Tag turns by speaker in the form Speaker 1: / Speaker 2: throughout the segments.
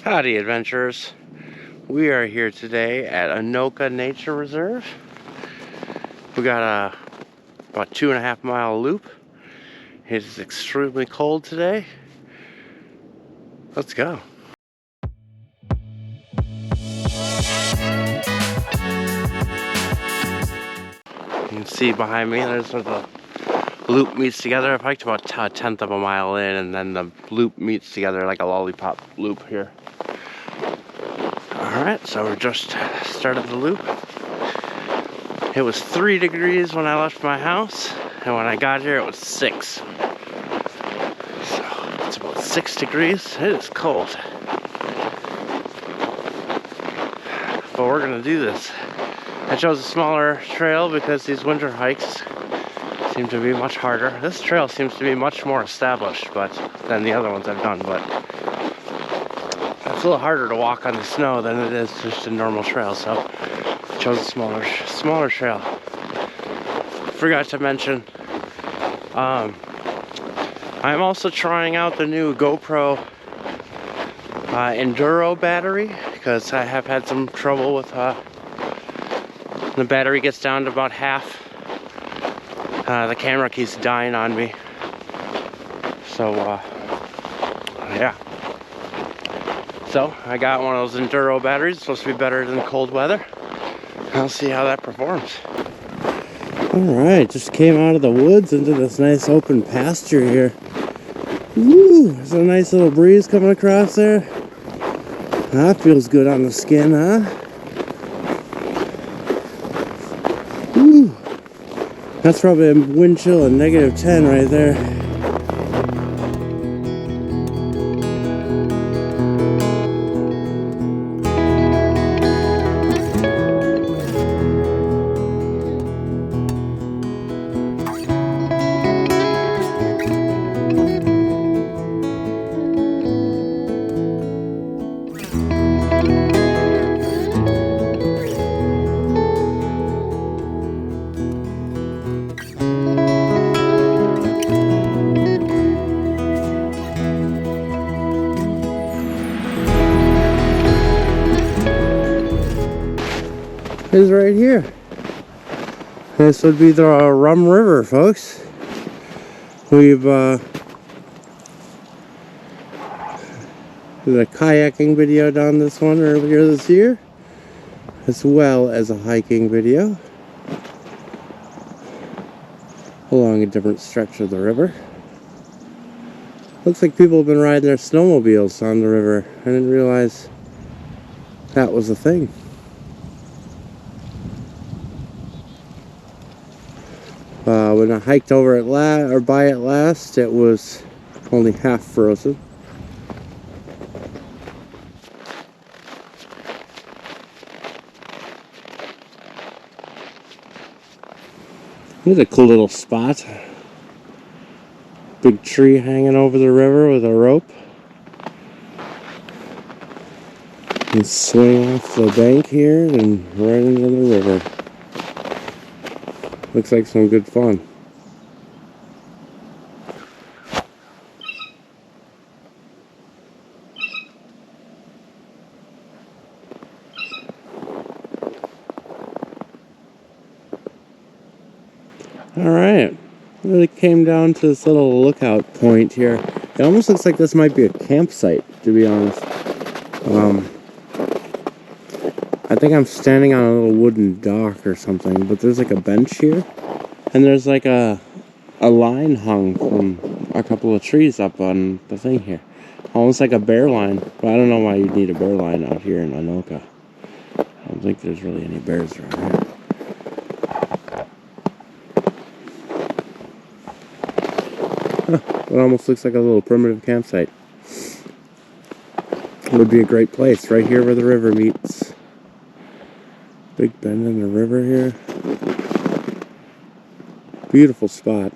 Speaker 1: Howdy, adventurers. We are here today at Anoka Nature Reserve. We got a about 2.5 mile loop. It is extremely cold today. Let's go. You can see behind me, there's where the loop meets together. I've hiked about a 1/10 of a mile in, and then the loop meets together like a lollipop loop here. Alright, so we're just started the loop. It was 3 degrees when I left my house, and when I got here it was 6. So it's about 6 degrees. It is cold. But we're gonna do this. I chose a smaller trail because these winter hikes seem to be much harder. This trail seems to be much more established than the other ones I've done, but it's a little harder to walk on the snow than it is just a normal trail, so I chose a smaller trail. Forgot to mention, I'm also trying out the new GoPro Enduro battery, because I have had some trouble with the battery gets down to about half. The camera keeps dying on me. So, yeah. So, I got one of those Enduro batteries. It's supposed to be better than cold weather. I'll see how that performs. Alright, just came out of the woods into this nice open pasture here. Woo! There's a nice little breeze coming across there. That feels good on the skin, huh? Woo! That's probably a wind chill of -10 right there. Is right here. This would be the Rum River, folks. We've did a kayaking video down this one earlier this year, as well as a hiking video along a different stretch of the river. Looks like people have been riding their snowmobiles on the river. I didn't realize that was a thing. When I hiked over it by it last, it was only half frozen. Here's a cool little spot. Big tree hanging over the river with a rope. You swing off the bank here and right into the river. Looks like some good fun. Alright, really came down to this little lookout point here. It almost looks like this might be a campsite, to be honest. I think I'm standing on a little wooden dock or something, but there's like a bench here, and there's like a line hung from a couple of trees up on the thing here. Almost like a bear line, but I don't know why you'd need a bear line out here in Anoka. I don't think there's really any bears around here. It almost looks like a little primitive campsite. It would be a great place, right here where the river meets. Big bend in the river here. Beautiful spot.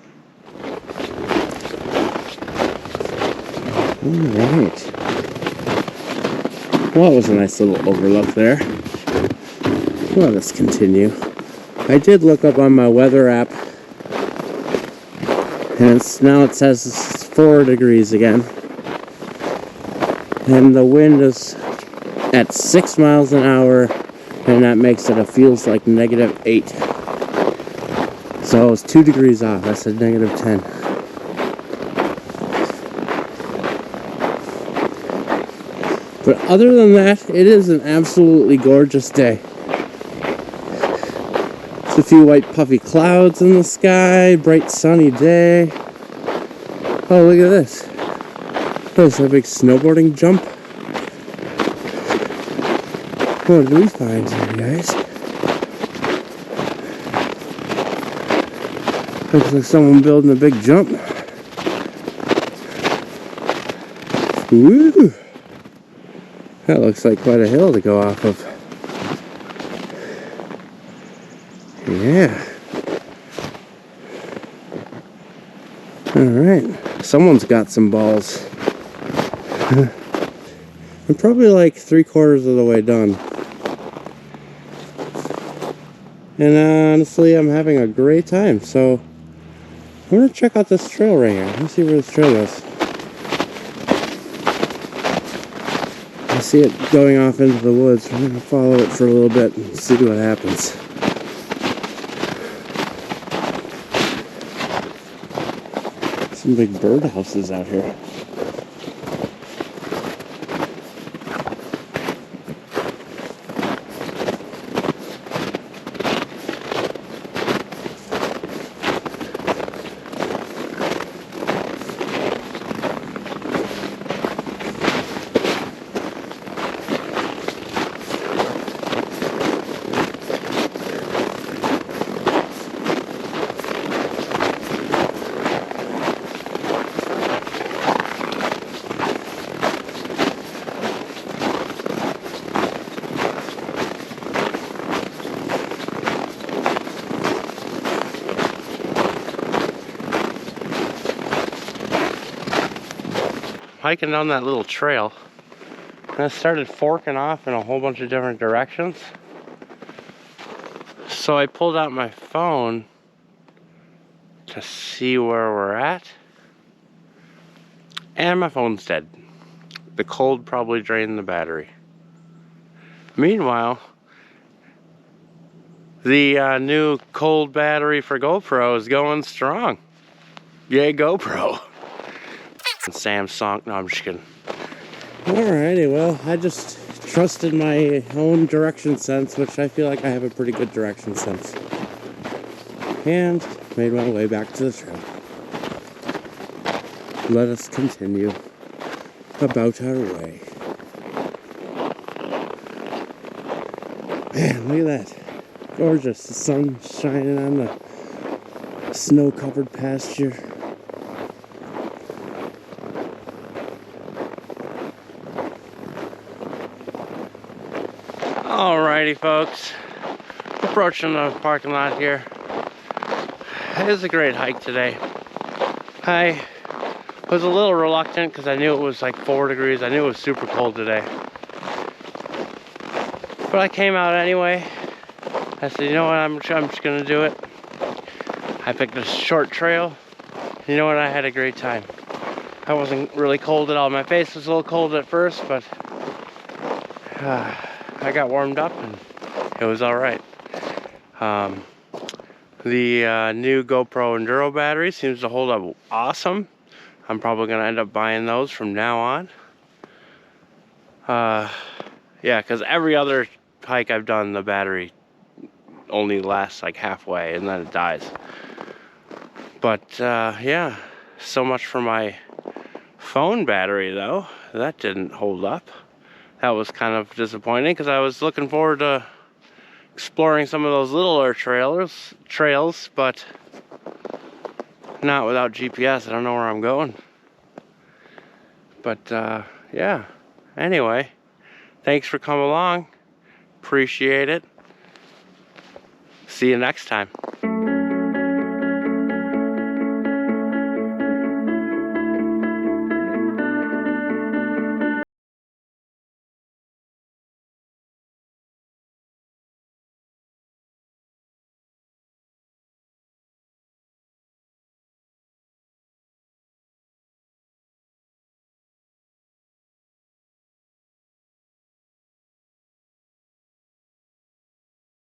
Speaker 1: Alright. Well, that was a nice little overlook there. Well, let's continue. I did look up on my weather app, and now it says it's 4 degrees again. And the wind is at 6 miles an hour, and that makes it, feels like -8. So it's 2 degrees off. I said -10. But other than that, it is an absolutely gorgeous day. There's a few white puffy clouds in the sky, bright sunny day. Oh, look at this. There's a big snowboarding jump. What do we find here, guys? Looks like someone building a big jump. Woo! That looks like quite a hill to go off of. Yeah. Alright. Someone's got some balls. I'm probably like 3/4 of the way done. And honestly, I'm having a great time. So, I'm going to check out this trail right here. Let's see where this trail goes. I see it going off into the woods. I'm going to follow it for a little bit and see what happens. Some big birdhouses out here. Hiking down that little trail, and I started forking off in a whole bunch of different directions. So I pulled out my phone to see where we're at, and my phone's dead. The cold probably drained the battery. Meanwhile, the new cold battery for GoPro is going strong. Yay, GoPro. Samsung. No, I'm just kidding. Alrighty, well, I just trusted my own direction sense, which I feel like I have a pretty good direction sense. And made my way back to the trail. Let us continue about our way. Man, look at that. Gorgeous. The sun shining on the snow-covered pasture. Alrighty, folks, approaching the parking lot here. It was a great hike today. I was a little reluctant because I knew it was like 4 degrees. I knew it was super cold today. But I came out anyway. I said, you know what, I'm just going to do it. I picked a short trail. You know what, I had a great time. I wasn't really cold at all. My face was a little cold at first, but I got warmed up and it was alright. The new GoPro Enduro battery seems to hold up awesome. I'm probably going to end up buying those from now on. Yeah, because every other hike I've done, the battery only lasts like halfway and then it dies. But yeah, so much for my phone battery though. That didn't hold up. That was kind of disappointing because I was looking forward to exploring some of those littler trails, but not without GPS. I don't know where I'm going. But yeah, anyway, thanks for coming along. Appreciate it. See you next time.